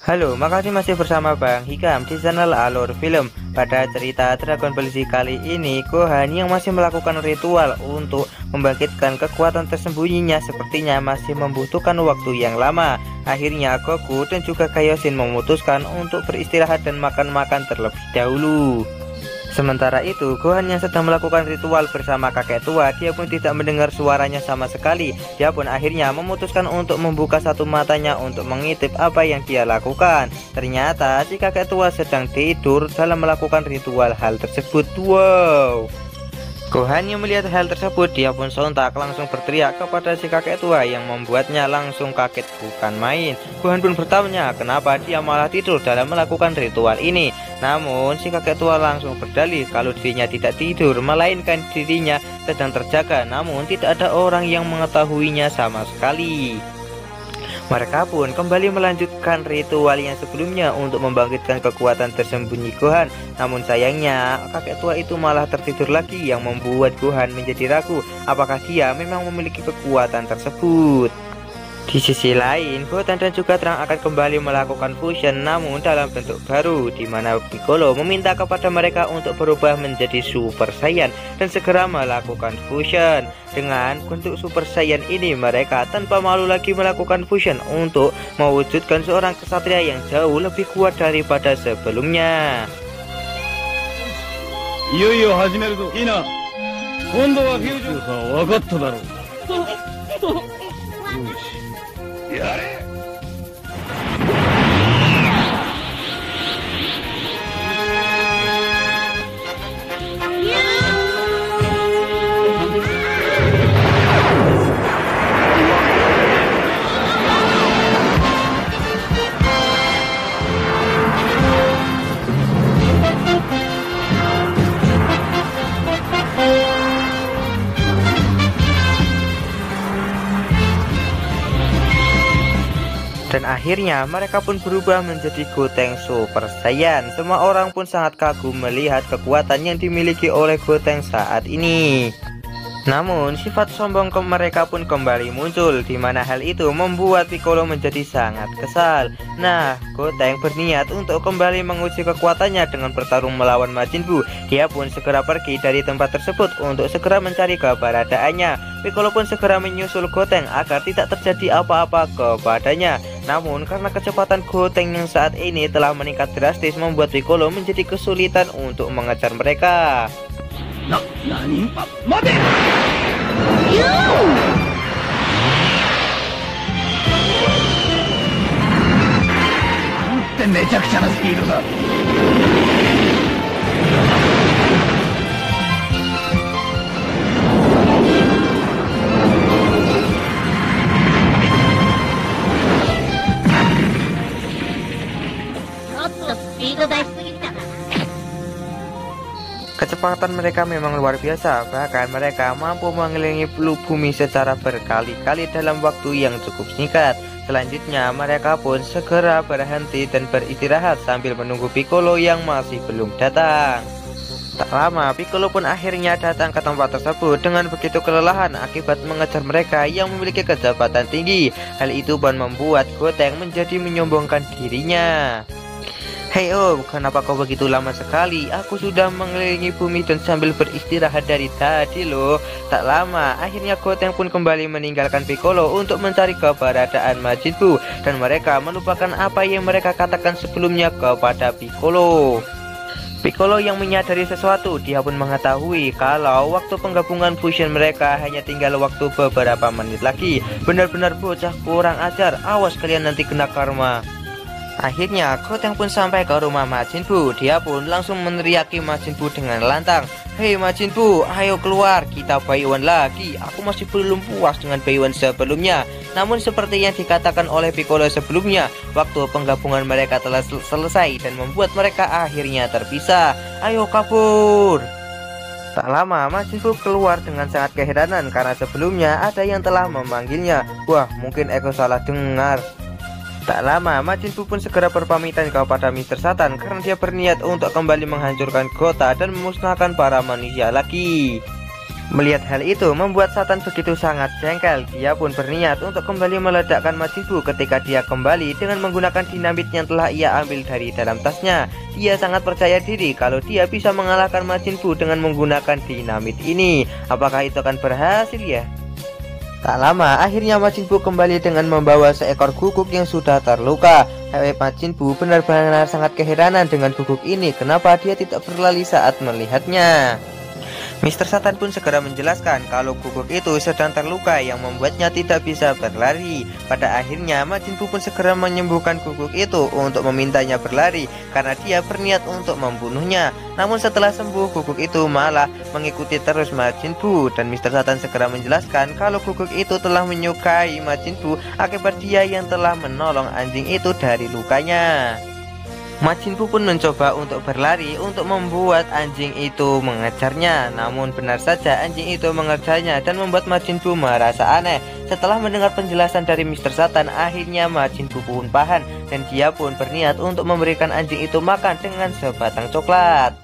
Halo, makasih masih bersama Bang Hikam di channel Alur Film. Pada cerita Dragon Ball Z kali ini, Gohan yang masih melakukan ritual untuk membangkitkan kekuatan tersembunyinya sepertinya masih membutuhkan waktu yang lama. Akhirnya Goku dan juga Kaioshin memutuskan untuk beristirahat dan makan-makan terlebih dahulu. Sementara itu, Gohan yang sedang melakukan ritual bersama kakek tua, dia pun tidak mendengar suaranya sama sekali. Dia pun akhirnya memutuskan untuk membuka satu matanya untuk mengintip apa yang dia lakukan. Ternyata si kakek tua sedang tidur dalam melakukan ritual hal tersebut. Wow! Gohan yang melihat hal tersebut, dia pun sontak langsung berteriak kepada si kakek tua yang membuatnya langsung kaget bukan main. Gohan pun bertanya kenapa dia malah tidur dalam melakukan ritual ini. Namun si kakek tua langsung berdalih kalau dirinya tidak tidur, melainkan dirinya sedang terjaga, namun tidak ada orang yang mengetahuinya sama sekali. Mereka pun kembali melanjutkan ritual yang sebelumnya untuk membangkitkan kekuatan tersembunyi Gohan. Namun sayangnya kakek tua itu malah tertidur lagi yang membuat Gohan menjadi ragu apakah dia memang memiliki kekuatan tersebut. Di sisi lain, Goten dan juga Trunks akan kembali melakukan fusion namun dalam bentuk baru, di mana Piccolo meminta kepada mereka untuk berubah menjadi Super Saiyan dan segera melakukan fusion. Dengan bentuk Super Saiyan ini, mereka tanpa malu lagi melakukan fusion untuk mewujudkan seorang kesatria yang jauh lebih kuat daripada sebelumnya. Iyo hajimeru zo. Ina, kondo wa fusion ka wakatta daro. Yare! Dan akhirnya mereka pun berubah menjadi Goten Super Saiyan. Semua orang pun sangat kagum melihat kekuatan yang dimiliki oleh Goten saat ini. Namun sifat sombong mereka pun kembali muncul, di mana hal itu membuat Piccolo menjadi sangat kesal. Nah, Goten berniat untuk kembali menguji kekuatannya dengan bertarung melawan Majin Buu. Dia pun segera pergi dari tempat tersebut untuk segera mencari keberadaannya. Piccolo pun segera menyusul Goten agar tidak terjadi apa-apa kepadanya. Namun karena kecepatan Goten yang saat ini telah meningkat drastis, membuat Piccolo menjadi kesulitan untuk mengejar mereka. Nani? Mate! Ante mechakucha na speedo da. Kecepatan mereka memang luar biasa, bahkan mereka mampu mengelilingi bumi secara berkali-kali dalam waktu yang cukup singkat. Selanjutnya mereka pun segera berhenti dan beristirahat sambil menunggu Piccolo yang masih belum datang. Tak lama Piccolo pun akhirnya datang ke tempat tersebut dengan begitu kelelahan akibat mengejar mereka yang memiliki kecepatan tinggi. Hal itu pun membuat Goten menjadi menyombongkan dirinya. Hei kenapa kau begitu lama sekali? Aku sudah mengelilingi bumi dan sambil beristirahat dari tadi loh. Tak lama, akhirnya Goten pun kembali meninggalkan Piccolo untuk mencari keberadaan Majin Buu. Dan mereka melupakan apa yang mereka katakan sebelumnya kepada Piccolo. Piccolo yang menyadari sesuatu, dia pun mengetahui kalau waktu penggabungan fusion mereka hanya tinggal waktu beberapa menit lagi. Benar-benar bocah kurang ajar, awas kalian nanti kena karma. Akhirnya Goten pun sampai ke rumah Majin Buu. Dia pun langsung meneriaki Majin Buu dengan lantang. Hei Majin Buu, ayo keluar, kita buy-one lagi. Aku masih belum puas dengan buy-one sebelumnya. Namun seperti yang dikatakan oleh Piccolo sebelumnya, waktu penggabungan mereka telah selesai dan membuat mereka akhirnya terpisah. Ayo kabur. Tak lama Majin Buu keluar dengan sangat keheranan karena sebelumnya ada yang telah memanggilnya. Wah, mungkin aku salah dengar. Tak lama Majin Buu pun segera berpamitan kepada Mr. Satan karena dia berniat untuk kembali menghancurkan kota dan memusnahkan para manusia lagi. Melihat hal itu membuat Satan begitu sangat jengkel. Dia pun berniat untuk kembali meledakkan Majin Buu ketika dia kembali dengan menggunakan dinamit yang telah ia ambil dari dalam tasnya. Dia sangat percaya diri kalau dia bisa mengalahkan Majin Buu dengan menggunakan dinamit ini. Apakah itu akan berhasil ya? Tak lama akhirnya Majin Buu kembali dengan membawa seekor guguk yang sudah terluka. Majin Buu benar-benar sangat keheranan dengan guguk ini. Kenapa dia tidak berlari saat melihatnya? Mr. Satan pun segera menjelaskan kalau guguk itu sedang terluka yang membuatnya tidak bisa berlari. Pada akhirnya Majin Buu pun segera menyembuhkan guguk itu untuk memintanya berlari karena dia berniat untuk membunuhnya. Namun setelah sembuh guguk itu malah mengikuti terus Majin Buu, dan Mr. Satan segera menjelaskan kalau guguk itu telah menyukai Majin Buu akibat dia yang telah menolong anjing itu dari lukanya. Majin Buu pun mencoba untuk berlari untuk membuat anjing itu mengejarnya. Namun benar saja anjing itu mengejarnya dan membuat Majin Buu merasa aneh. Setelah mendengar penjelasan dari Mr. Satan, akhirnya Majin Buu pun paham dan dia pun berniat untuk memberikan anjing itu makan dengan sebatang coklat.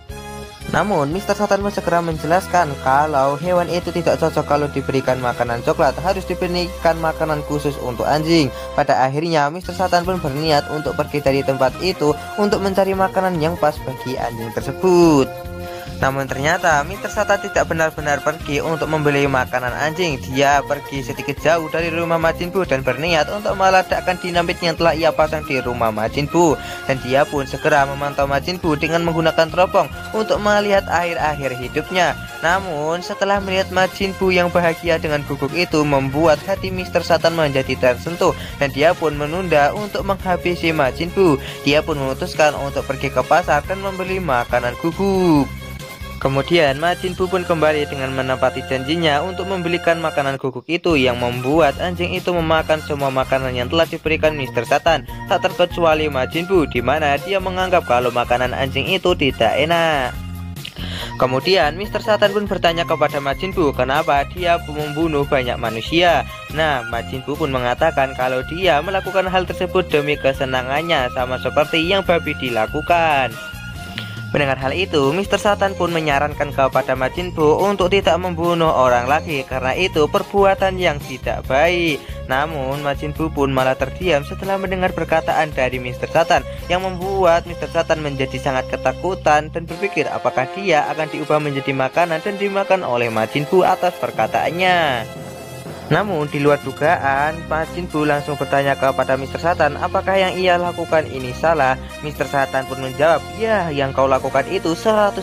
Namun Mr. Satan segera menjelaskan kalau hewan itu tidak cocok kalau diberikan makanan coklat, harus diberikan makanan khusus untuk anjing. Pada akhirnya Mr. Satan pun berniat untuk pergi dari tempat itu untuk mencari makanan yang pas bagi anjing tersebut. Namun ternyata Mr. Satan tidak benar-benar pergi untuk membeli makanan anjing. Dia pergi sedikit jauh dari rumah Majin Buu dan berniat untuk meledakkan dinamit yang telah ia pasang di rumah Majin Buu. Dan dia pun segera memantau Majin Buu dengan menggunakan teropong untuk melihat akhir-akhir hidupnya. Namun setelah melihat Majin Buu yang bahagia dengan guguk itu membuat hati Mr. Satan menjadi tersentuh, dan dia pun menunda untuk menghabisi Majin Buu. Dia pun memutuskan untuk pergi ke pasar dan membeli makanan guguk. Kemudian Majin Buu pun kembali dengan menepati janjinya untuk membelikan makanan guguk itu, yang membuat anjing itu memakan semua makanan yang telah diberikan Mr. Satan, tak terkecuali Majin Buu, di mana dia menganggap kalau makanan anjing itu tidak enak. Kemudian Mr. Satan pun bertanya kepada Majin Buu kenapa dia membunuh banyak manusia. Nah, Majin Buu pun mengatakan kalau dia melakukan hal tersebut demi kesenangannya, sama seperti yang babi dilakukan. Mendengar hal itu, Mr. Satan pun menyarankan kepada Majin Buu untuk tidak membunuh orang lagi karena itu perbuatan yang tidak baik. Namun Majin Buu pun malah terdiam setelah mendengar perkataan dari Mr. Satan, yang membuat Mr. Satan menjadi sangat ketakutan dan berpikir apakah dia akan diubah menjadi makanan dan dimakan oleh Majin Buu atas perkataannya. Namun di luar dugaan, Majin Buu langsung bertanya kepada Mr. Satan apakah yang ia lakukan ini salah. Mr. Satan pun menjawab, ya, yang kau lakukan itu 100%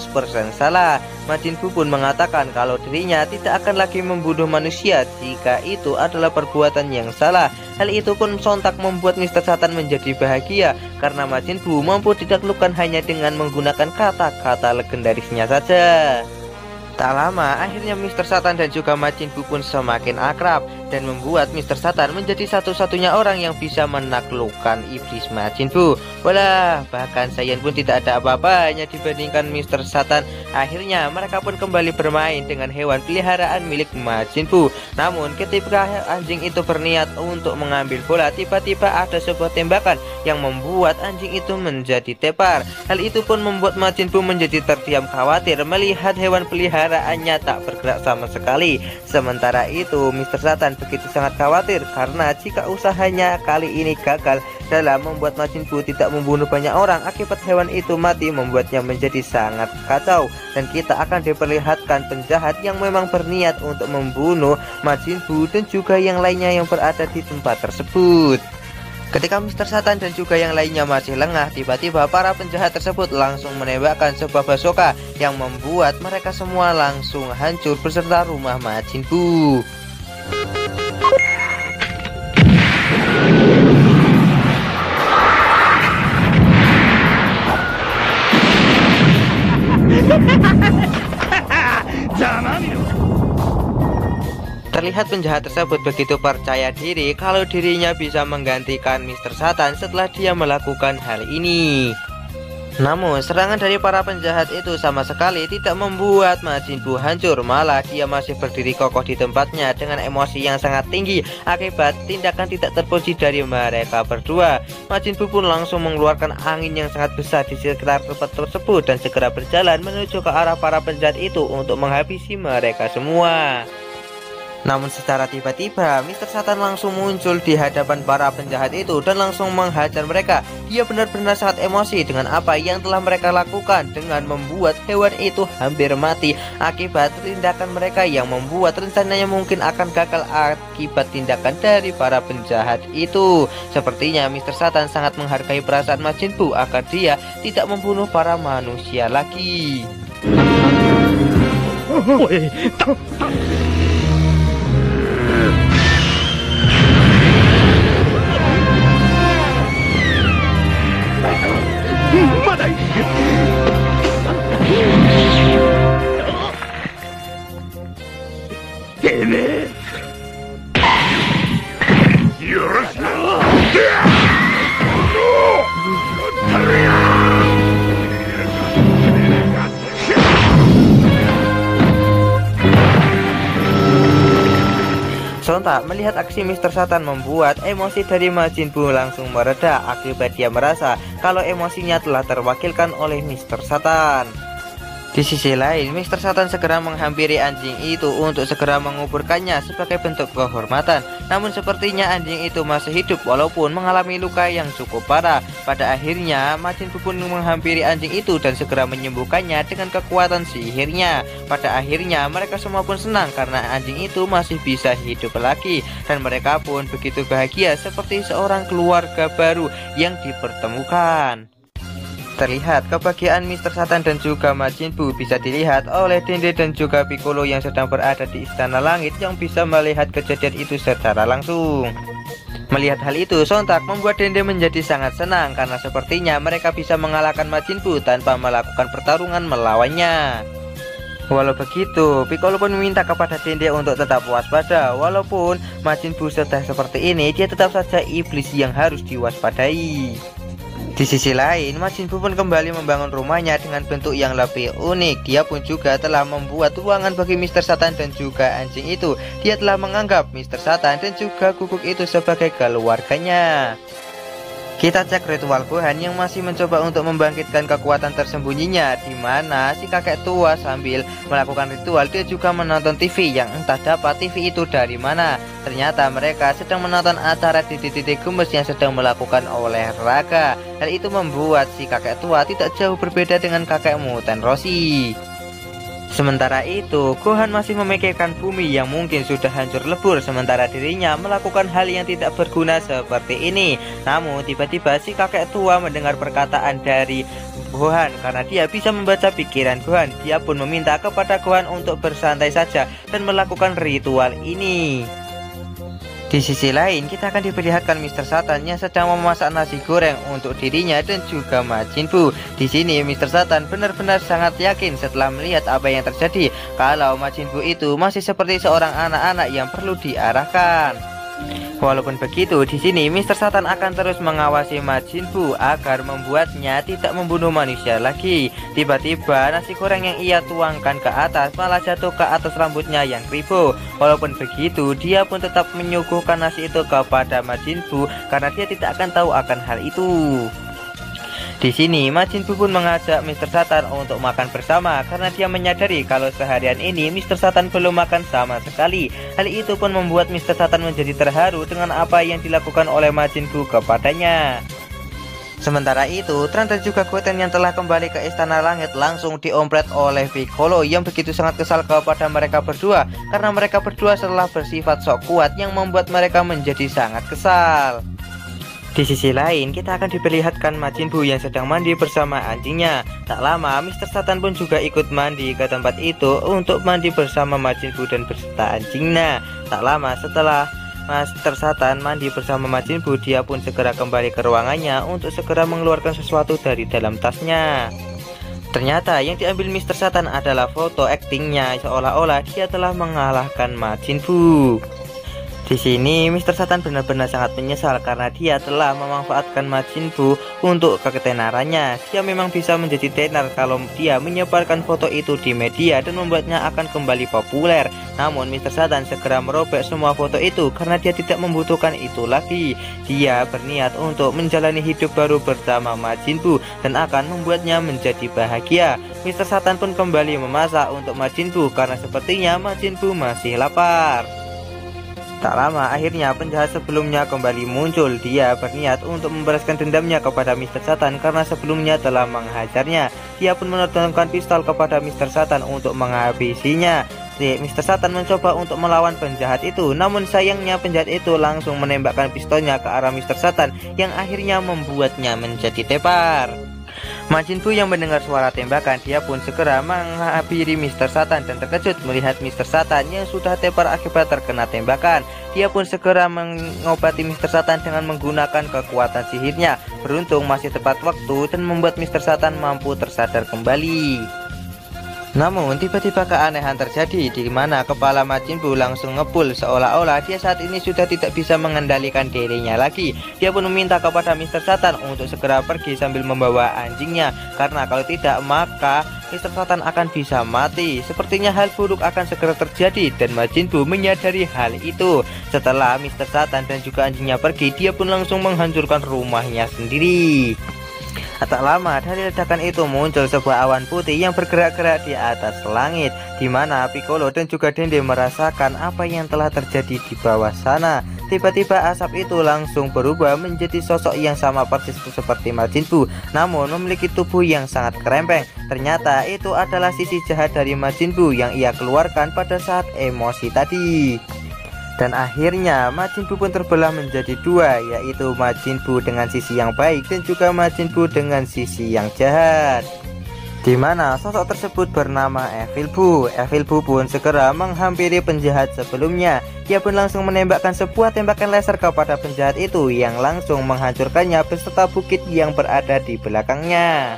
salah. Majin Buu pun mengatakan kalau dirinya tidak akan lagi membunuh manusia jika itu adalah perbuatan yang salah. Hal itu pun sontak membuat Mr. Satan menjadi bahagia karena Majin Buu mampu ditaklukkan hanya dengan menggunakan kata-kata legendarisnya saja. Tak lama akhirnya Mr. Satan dan juga Majin Buu pun semakin akrab dan membuat Mr. Satan menjadi satu-satunya orang yang bisa menaklukkan iblis Majin Buu. Walah, bahkan Saiyan pun tidak ada apa-apanya dibandingkan Mr. Satan. Akhirnya mereka pun kembali bermain dengan hewan peliharaan milik Majin Buu. Namun ketika anjing itu berniat untuk mengambil bola, tiba-tiba ada sebuah tembakan yang membuat anjing itu menjadi tepar. Hal itu pun membuat Majin Buu menjadi terdiam khawatir melihat hewan peliharaannya tak bergerak sama sekali. Sementara itu Mr. Satan begitu sangat khawatir karena jika usahanya kali ini gagal dalam membuat Majin Buu tidak membunuh banyak orang akibat hewan itu mati, membuatnya menjadi sangat kacau, dan kita akan diperlihatkan penjahat yang memang berniat untuk membunuh Majin Buu dan juga yang lainnya yang berada di tempat tersebut. Ketika Mr. Satan dan juga yang lainnya masih lengah, tiba-tiba para penjahat tersebut langsung menembakkan sebuah bazooka yang membuat mereka semua langsung hancur beserta rumah Majin Buu. Terlihat penjahat tersebut begitu percaya diri kalau dirinya bisa menggantikan Mr. Satan setelah dia melakukan hal ini. Namun serangan dari para penjahat itu sama sekali tidak membuat Majin Buu hancur, malah dia masih berdiri kokoh di tempatnya dengan emosi yang sangat tinggi akibat tindakan tidak terpuji dari mereka berdua. Majin Buu pun langsung mengeluarkan angin yang sangat besar di sekitar tempat tersebut dan segera berjalan menuju ke arah para penjahat itu untuk menghabisi mereka semua. Namun secara tiba-tiba Mr. Satan langsung muncul di hadapan para penjahat itu dan langsung menghajar mereka. Dia benar-benar sangat emosi dengan apa yang telah mereka lakukan dengan membuat hewan itu hampir mati akibat tindakan mereka yang membuat rencananya mungkin akan gagal akibat tindakan dari para penjahat itu. Sepertinya Mr. Satan sangat menghargai perasaan Majin Buu agar dia tidak membunuh para manusia lagi. Sontak melihat aksi Mr. Satan membuat emosi dari Majin Buu langsung mereda akibat dia merasa kalau emosinya telah terwakilkan oleh Mr. Satan. Di sisi lain, Mr. Satan segera menghampiri anjing itu untuk segera menguburkannya sebagai bentuk kehormatan. Namun sepertinya anjing itu masih hidup walaupun mengalami luka yang cukup parah. Pada akhirnya, Majin Buu pun menghampiri anjing itu dan segera menyembuhkannya dengan kekuatan sihirnya. Pada akhirnya, mereka semua pun senang karena anjing itu masih bisa hidup lagi. Dan mereka pun begitu bahagia seperti seorang keluarga baru yang dipertemukan. Terlihat kebahagiaan Mr. Satan dan juga Majin Buu bisa dilihat oleh Dende dan juga Piccolo yang sedang berada di Istana Langit yang bisa melihat kejadian itu secara langsung. Melihat hal itu sontak membuat Dende menjadi sangat senang karena sepertinya mereka bisa mengalahkan Majin Buu tanpa melakukan pertarungan melawannya. Walau begitu, Piccolo pun meminta kepada Dende untuk tetap waspada. Walaupun Majin Buu sudah seperti ini, dia tetap saja iblis yang harus diwaspadai. Di sisi lain, Majin Buu pun kembali membangun rumahnya dengan bentuk yang lebih unik. Dia pun juga telah membuat ruangan bagi Mr. Satan dan juga anjing itu. Dia telah menganggap Mr. Satan dan juga guguk itu sebagai keluarganya. Kita cek ritual Gohan yang masih mencoba untuk membangkitkan kekuatan tersembunyinya, di mana si kakek tua sambil melakukan ritual dia juga menonton TV yang entah dapat TV itu dari mana. Ternyata mereka sedang menonton acara di titik gemes yang sedang melakukan olahraga. Hal itu membuat si kakek tua tidak jauh berbeda dengan kakekmu Tenroshi. Sementara itu, Gohan masih memikirkan bumi yang mungkin sudah hancur lebur sementara dirinya melakukan hal yang tidak berguna seperti ini. Namun tiba-tiba si kakek tua mendengar perkataan dari Gohan karena dia bisa membaca pikiran Gohan. Dia pun meminta kepada Gohan untuk bersantai saja dan melakukan ritual ini. Di sisi lain, kita akan diperlihatkan Mr. Satan yang sedang memasak nasi goreng untuk dirinya dan juga Majin Buu. Di sini Mr. Satan benar-benar sangat yakin setelah melihat apa yang terjadi kalau Majin Buu itu masih seperti seorang anak-anak yang perlu diarahkan. Walaupun begitu, di sini Mr. Satan akan terus mengawasi Majin Buu agar membuatnya tidak membunuh manusia lagi. Tiba-tiba nasi goreng yang ia tuangkan ke atas malah jatuh ke atas rambutnya yang kribo. Walaupun begitu, dia pun tetap menyuguhkan nasi itu kepada Majin Buu karena dia tidak akan tahu akan hal itu. Di sini Majin Buu pun mengajak Mr. Satan untuk makan bersama karena dia menyadari kalau seharian ini Mr. Satan belum makan sama sekali. Hal itu pun membuat Mr. Satan menjadi terharu dengan apa yang dilakukan oleh Majin Buu kepadanya. Sementara itu, Trunks dan juga Goten yang telah kembali ke Istana Langit langsung diompret oleh Piccolo yang begitu sangat kesal kepada mereka berdua karena mereka berdua setelah bersifat sok kuat yang membuat mereka menjadi sangat kesal. Di sisi lain, kita akan diperlihatkan Majin Buu yang sedang mandi bersama anjingnya. Tak lama, Mr. Satan pun juga ikut mandi ke tempat itu untuk mandi bersama Majin Buu dan beserta anjingnya. Tak lama setelah Mr. Satan mandi bersama Majin Buu, dia pun segera kembali ke ruangannya untuk segera mengeluarkan sesuatu dari dalam tasnya. Ternyata yang diambil Mr. Satan adalah foto aktingnya seolah-olah dia telah mengalahkan Majin Buu. Di sini Mr. Satan benar-benar sangat menyesal karena dia telah memanfaatkan Majin Buu untuk ketenarannya. Dia memang bisa menjadi tenar kalau dia menyebarkan foto itu di media dan membuatnya akan kembali populer. Namun Mr. Satan segera merobek semua foto itu karena dia tidak membutuhkan itu lagi. Dia berniat untuk menjalani hidup baru bersama Majin Buu dan akan membuatnya menjadi bahagia. Mr. Satan pun kembali memasak untuk Majin Buu karena sepertinya Majin Buu masih lapar. Tak lama akhirnya penjahat sebelumnya kembali muncul. Dia berniat untuk membalaskan dendamnya kepada Mr. Satan karena sebelumnya telah menghajarnya. Dia pun menodongkan pistol kepada Mr. Satan untuk menghabisinya. Mr. Satan mencoba untuk melawan penjahat itu, namun sayangnya penjahat itu langsung menembakkan pistolnya ke arah Mr. Satan yang akhirnya membuatnya menjadi tepar. Majin Buu yang mendengar suara tembakan, dia pun segera menghampiri Mr. Satan dan terkejut melihat Mr. Satan yang sudah tepar akibat terkena tembakan. Dia pun segera mengobati Mr. Satan dengan menggunakan kekuatan sihirnya. Beruntung masih tepat waktu dan membuat Mr. Satan mampu tersadar kembali. Namun tiba-tiba keanehan terjadi di mana kepala Majin Buu langsung ngepul seolah-olah dia saat ini sudah tidak bisa mengendalikan dirinya lagi. Dia pun meminta kepada Mr. Satan untuk segera pergi sambil membawa anjingnya karena kalau tidak maka Mr. Satan akan bisa mati. Sepertinya hal buruk akan segera terjadi dan Majin Buu menyadari hal itu. Setelah Mr. Satan dan juga anjingnya pergi, dia pun langsung menghancurkan rumahnya sendiri. Tak lama dari ledakan itu muncul sebuah awan putih yang bergerak-gerak di atas langit, di mana Piccolo dan juga Dende merasakan apa yang telah terjadi di bawah sana. Tiba-tiba asap itu langsung berubah menjadi sosok yang sama persis seperti Majin Buu, namun memiliki tubuh yang sangat kerempeng. Ternyata itu adalah sisi jahat dari Majin Buu yang ia keluarkan pada saat emosi tadi. Dan akhirnya Majin Buu pun terbelah menjadi dua, yaitu Majin Buu dengan sisi yang baik dan juga Majin Buu dengan sisi yang jahat. Di mana sosok tersebut bernama Evil Buu. Evil Buu pun segera menghampiri penjahat sebelumnya. Dia pun langsung menembakkan sebuah tembakan laser kepada penjahat itu yang langsung menghancurkannya beserta bukit yang berada di belakangnya.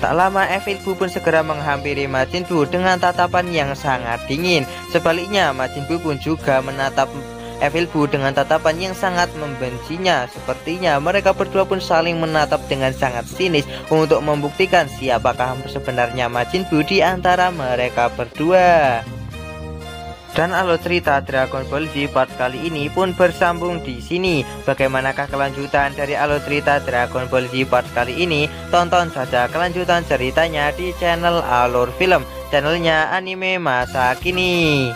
Tak lama Evil Buu pun segera menghampiri Majin Buu dengan tatapan yang sangat dingin. Sebaliknya Majin Buu pun juga menatap Evil Buu dengan tatapan yang sangat membencinya. Sepertinya mereka berdua pun saling menatap dengan sangat sinis untuk membuktikan siapakah sebenarnya Majin Buu di antara mereka berdua. Dan alur cerita Dragon Ball Z part kali ini pun bersambung di sini. Bagaimanakah kelanjutan dari alur cerita Dragon Ball Z part kali ini? Tonton saja kelanjutan ceritanya di channel Alur Film, channelnya anime masa kini.